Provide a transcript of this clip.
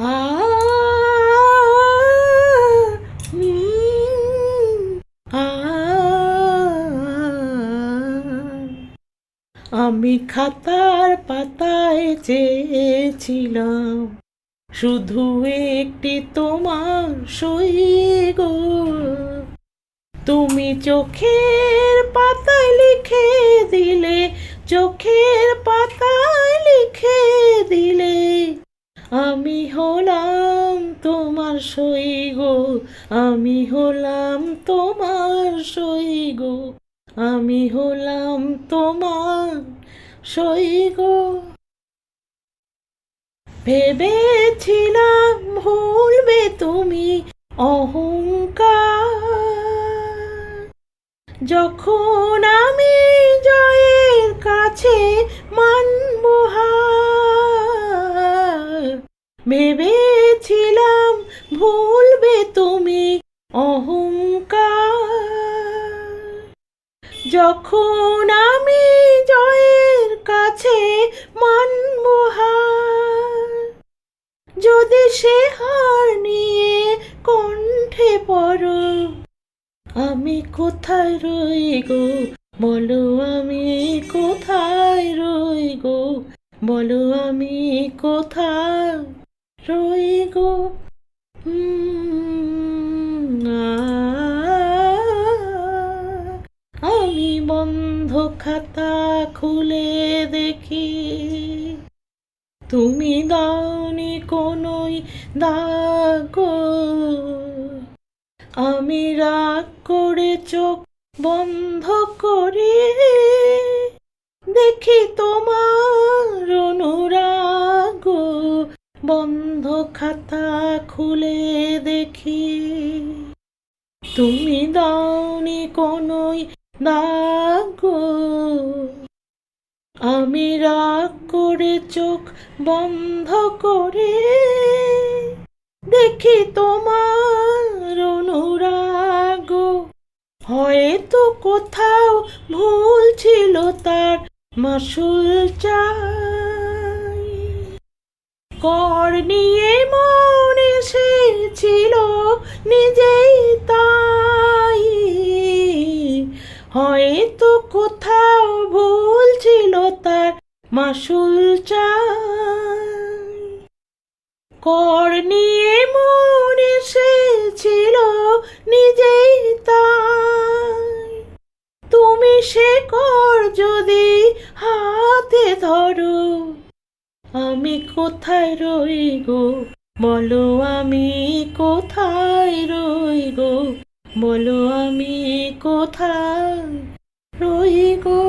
আ আ আমি খাতার পাতায় চেয়েছিলাম শুধু একটি তোমার সই গো। তুমি চোখের পাতায় লিখে দিলে, চোখের পাতায় লিখে দিলে, আমি হলাম তোমার সই গো, আমি হলাম তোমার সই গো, আমি হলাম তোমার সই গো। ভেবেছিলাম ভুলবে তুমি অহংকার, যখন আমি জয়ের কাছে মানব হার। ভেবেছিলাম ভুলবে তুমি অহংকার, যখন আমি জয়ের কাছে মানব হার। যদি সে হার নিয়ে কণ্ঠে পড়ো, আমি কোথায় রই গো, বলো আমি কোথায় রই গো, বলো আমি কোথায় রই গো। আমি বন্ধ খাতা খুলে দেখি, তুমি দাওনি কোনোই দাগ গো। আমি রাগ করে চোখ বন্ধ করে দেখি তোমার অনুরাগ গো। বন্ধ খাতা খুলে দেখি, তুমি দাওনি কোনোই দাগ গো। আমি রাগ করে চোখ বন্ধ করে দেখি তোমার অনুরাগ গো। হয়তো কোথাও ভুল ছিল, তার মাসুল চাই। কর নিয়ে মন এসেছিল নিজেই তাই। হয়তো কোথাও ভুল ছিল, তার মাসুল চাই। কর নিয়ে মন এসেছিল নিজেই তাই। তুমি সে কর যদি হাতে ধরো, আমি কোথায় রই গো, বলো আমি কোথায় রই গো, বলো আমি কোথায় রই গো।